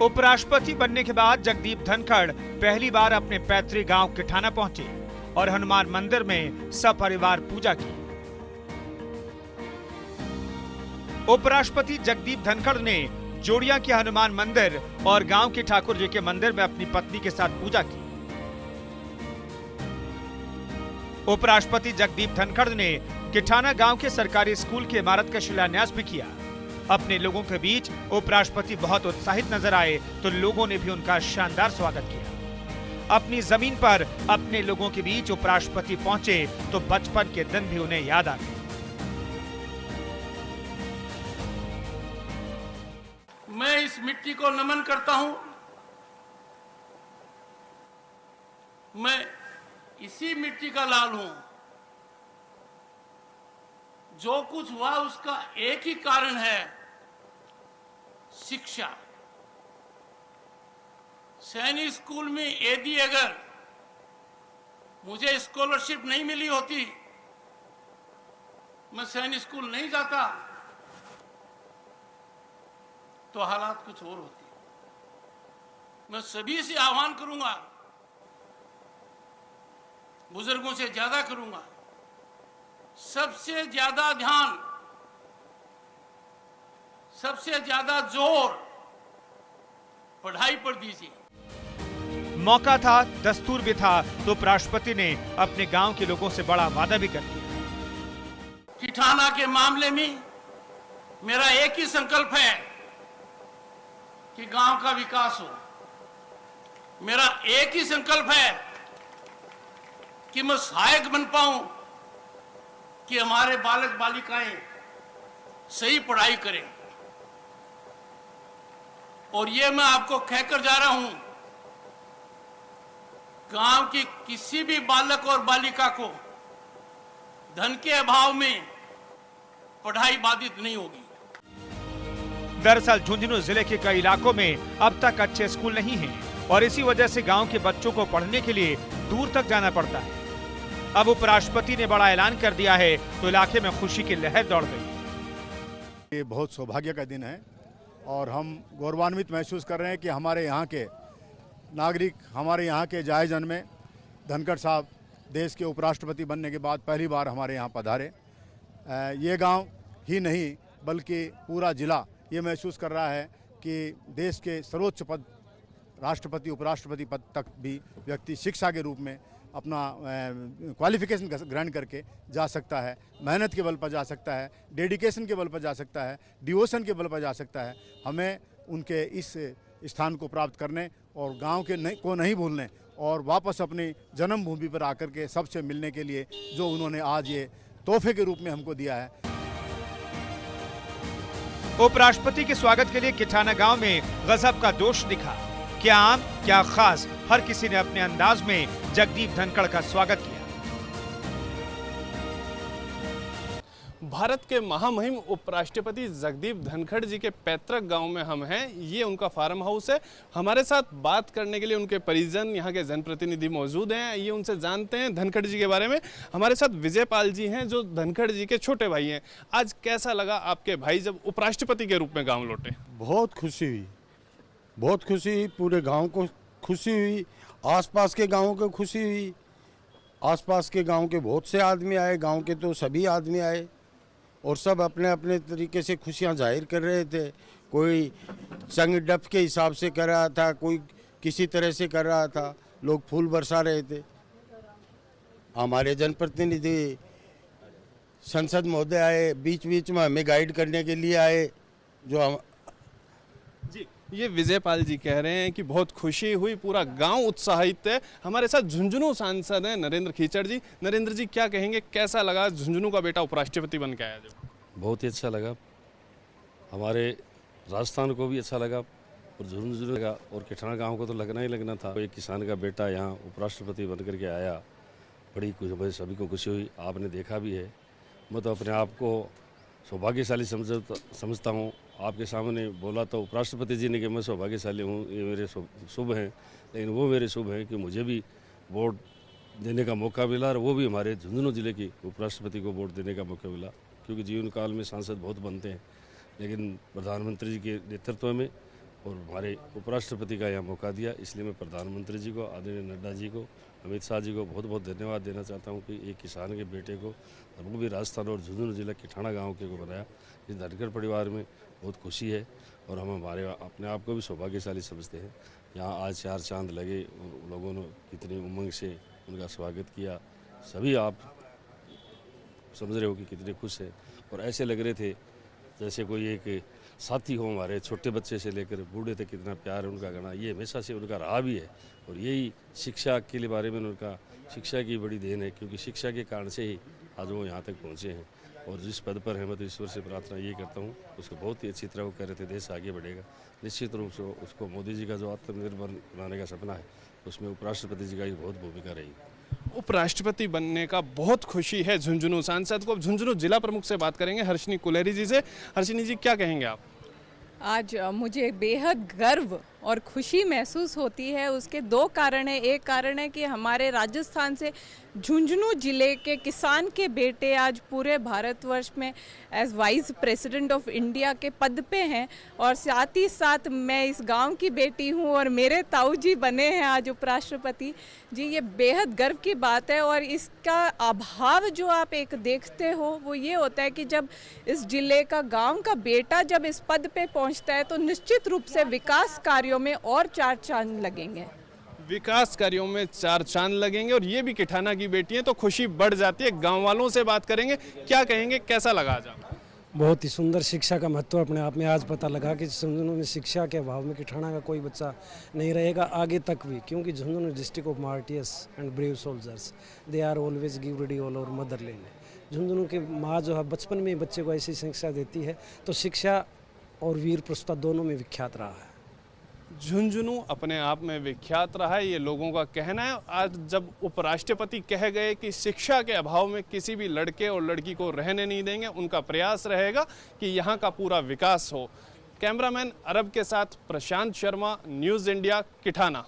उपराष्ट्रपति बनने के बाद जगदीप धनखड़ पहली बार अपने पैतृक गांव किठाना पहुंचे और हनुमान मंदिर में सपरिवार पूजा की। उपराष्ट्रपति जगदीप धनखड़ ने जोड़िया के हनुमान मंदिर और गांव के ठाकुर जी के मंदिर में अपनी पत्नी के साथ पूजा की। उपराष्ट्रपति जगदीप धनखड़ ने किठाना गांव के सरकारी स्कूल की इमारत का शिलान्यास भी किया। अपने लोगों के बीच उपराष्ट्रपति बहुत उत्साहित नजर आए तो लोगों ने भी उनका शानदार स्वागत किया। अपनी जमीन पर अपने लोगों के बीच उपराष्ट्रपति पहुंचे तो बचपन के दिन भी उन्हें याद आ गए। मैं इस मिट्टी को नमन करता हूं। मैं इसी मिट्टी का लाल हूं। जो कुछ हुआ उसका एक ही कारण है, शिक्षा। सैनिक स्कूल में यदि अगर मुझे स्कॉलरशिप नहीं मिली होती, मैं सैनिक स्कूल नहीं जाता, तो हालात कुछ और होते। मैं सभी से आह्वान करूंगा, बुजुर्गों से ज्यादा करूंगा, सबसे ज्यादा ध्यान, सबसे ज्यादा जोर पढ़ाई पर दीजिए। मौका था, दस्तूर भी था, तो उपराष्ट्रपति ने अपने गांव के लोगों से बड़ा वादा भी कर दिया। किठाना के मामले में मेरा एक ही संकल्प है कि गांव का विकास हो। मेरा एक ही संकल्प है कि मैं सहायक बन पाऊं कि हमारे बालक बालिकाएं सही पढ़ाई करें। और ये मैं आपको कहकर जा रहा हूं, गांव की किसी भी बालक और बालिका को धन के अभाव में पढ़ाई बाधित नहीं होगी। दरअसल झुंझुनू जिले के कई इलाकों में अब तक अच्छे स्कूल नहीं हैं और इसी वजह से गांव के बच्चों को पढ़ने के लिए दूर तक जाना पड़ता है। अब उपराष्ट्रपति ने बड़ा ऐलान कर दिया है तो इलाके में खुशी की लहर दौड़ गई। ये बहुत सौभाग्य का दिन है और हम गौरवान्वित महसूस कर रहे हैं कि हमारे यहाँ के नागरिक, हमारे यहाँ के जायजन में धनखड़ साहब देश के उपराष्ट्रपति बनने के बाद पहली बार हमारे यहाँ पधारे। ये गांव ही नहीं बल्कि पूरा जिला ये महसूस कर रहा है कि देश के सर्वोच्च पद, राष्ट्रपति उपराष्ट्रपति पद तक भी व्यक्ति शिक्षा के रूप में अपना क्वालिफिकेशन ग्रहण करके जा सकता है, मेहनत के बल पर जा सकता है, डेडिकेशन के बल पर जा सकता है, डिवोशन के बल पर जा सकता है। हमें उनके इस स्थान को प्राप्त करने और गांव के को नहीं भूलने और वापस अपनी जन्मभूमि पर आकर के सबसे मिलने के लिए जो उन्होंने आज ये तोहफे के रूप में हमको दिया है। उपराष्ट्रपति के स्वागत के लिए किठाना गांव में गजब का जोश दिखा। क्या आम क्या खास, हर किसी ने अपने अंदाज में जगदीप धनखड़ का स्वागत किया। भारत के महामहिम उपराष्ट्रपति जगदीप धनखड़ जी के पैतृक गांव में हम हैं। ये उनका फार्म हाउस है। हमारे साथ बात करने के लिए उनके परिजन, यहाँ के जनप्रतिनिधि मौजूद हैं। ये उनसे जानते हैं धनखड़ जी के बारे में। हमारे साथ विजय पाल जी हैं जो धनखड़ जी के छोटे भाई हैं। आज कैसा लगा आपके भाई जब उपराष्ट्रपति के रूप में गाँव लौटे? बहुत खुशी हुई, बहुत खुशी हुई। पूरे गाँव को खुशी हुई, आसपास के गाँवों को खुशी हुई। आसपास के गाँव के बहुत से आदमी आए, गाँव के तो सभी आदमी आए और सब अपने अपने तरीके से खुशियां जाहिर कर रहे थे। कोई संग डफ के हिसाब से कर रहा था, कोई किसी तरह से कर रहा था, लोग फूल बरसा रहे थे। हमारे जनप्रतिनिधि संसद महोदय आए, बीच बीच में हमें गाइड करने के लिए आए। जो हम जी, ये विजय पाल जी कह रहे हैं कि बहुत खुशी हुई, पूरा गांव उत्साहित है। हमारे साथ झुंझुनू सांसद हैं नरेंद्र खीचड़ जी। नरेंद्र जी क्या कहेंगे, कैसा लगा झुंझुनू का बेटा उपराष्ट्रपति बन के आया? जब बहुत ही अच्छा लगा, हमारे राजस्थान को भी अच्छा लगा और झुंझुनू लगा और किठाना गांव को तो लगना ही लगना था। एक किसान का बेटा यहाँ उपराष्ट्रपति बन करके आया, बड़ी खुशी, सभी को खुशी हुई। आपने देखा भी है। मैं तो अपने आप को सौभाग्यशाली समझता हूँ। आपके सामने बोला तो उपराष्ट्रपति जी ने कि मैं सौभाग्यशाली हूँ, ये मेरे शुभ हैं, लेकिन वो मेरे शुभ हैं कि मुझे भी वोट देने का मौका मिला और वो भी हमारे झुंझुनू जिले की उपराष्ट्रपति को वोट देने का मौका मिला। क्योंकि जीवन काल में सांसद बहुत बनते हैं, लेकिन प्रधानमंत्री जी के नेतृत्व में और हमारे उपराष्ट्रपति का यहाँ मौका दिया, इसलिए मैं प्रधानमंत्री जी को, आदरणीय नड्डा जी को, अमित शाह जी को बहुत बहुत धन्यवाद देना चाहता हूँ कि एक किसान के बेटे को, वो भी राजस्थान और झुंझुनू जिला किठाना गांव के को बनाया। इस धनखड़ परिवार में बहुत खुशी है और हम हमारे अपने आप को भी सौभाग्यशाली समझते हैं। यहाँ आज 4 चांद लगे, लोगों ने कितनी उमंग से उनका स्वागत किया। सभी आप समझ रहे हो कि कितने खुश है और ऐसे लग रहे थे जैसे कोई एक साथी हो हमारे, छोटे बच्चे से लेकर बूढ़े तक कितना प्यार उनका करना, ये हमेशा से उनका रहा भी है। और यही शिक्षा के लिए बारे में उनका, शिक्षा की बड़ी देन है, क्योंकि शिक्षा के कारण से ही आज वो यहाँ तक पहुँचे हैं। और जिस पद पर है मैं तो ईश्वर से प्रार्थना ये करता हूँ, उसको बहुत ही अच्छी तरह वो कह रहे थे देश आगे बढ़ेगा। निश्चित रूप से उसको मोदी जी का जो आत्मनिर्भर बनाने का सपना है, उसमें उपराष्ट्रपति जी का भी बहुत भूमिका रहेगी। उपराष्ट्रपति बनने का बहुत खुशी है झुंझुनू सांसद को। अब झुंझुनू जिला प्रमुख से बात करेंगे, हर्षिनी कुलेरी जी से। हर्षिनी जी, क्या कहेंगे आप? आज मुझे बेहद गर्व और खुशी महसूस होती है। उसके 2 कारण हैं। एक कारण है कि हमारे राजस्थान से झुंझुनू जिले के किसान के बेटे आज पूरे भारतवर्ष में as vice president of India के पद पे हैं, और साथ ही साथ मैं इस गांव की बेटी हूं और मेरे ताऊ जी बने हैं आज उपराष्ट्रपति जी। ये बेहद गर्व की बात है। और इसका अभाव जो आप एक देखते हो वो ये होता है कि जब इस जिले का गाँव का बेटा जब इस पद पे पहुँचता है तो निश्चित रूप से विकास कार्यों में और 4 चांद लगेंगे। विकास कार्यों में 4 चांद लगेंगे और ये भी किठाना की बेटी है तो खुशी बढ़ जाती है। गांव वालों से बात करेंगे, क्या कहेंगे, कैसा लगा आज आपको? बहुत ही सुंदर। शिक्षा का महत्व अपने आप में आज पता लगा कि झुंझुनू में शिक्षा के अभाव में किठाना का कोई बच्चा नहीं रहेगा आगे तक भी, क्योंकि Jhunjhunu district of martyrs and brave soldiers, they are always give ready all over motherland. Jhunjhunu के माँ जो है बचपन में बच्चे को ऐसी शिक्षा देती है, तो शिक्षा और वीर पुरुषता दोनों में विख्यात रहा है। झुंझुनू अपने आप में विख्यात रहा है, ये लोगों का कहना है। आज जब उपराष्ट्रपति कह गए कि शिक्षा के अभाव में किसी भी लड़के और लड़की को रहने नहीं देंगे, उनका प्रयास रहेगा कि यहाँ का पूरा विकास हो। कैमरामैन अरब के साथ प्रशांत शर्मा, न्यूज़ इंडिया, किठाना।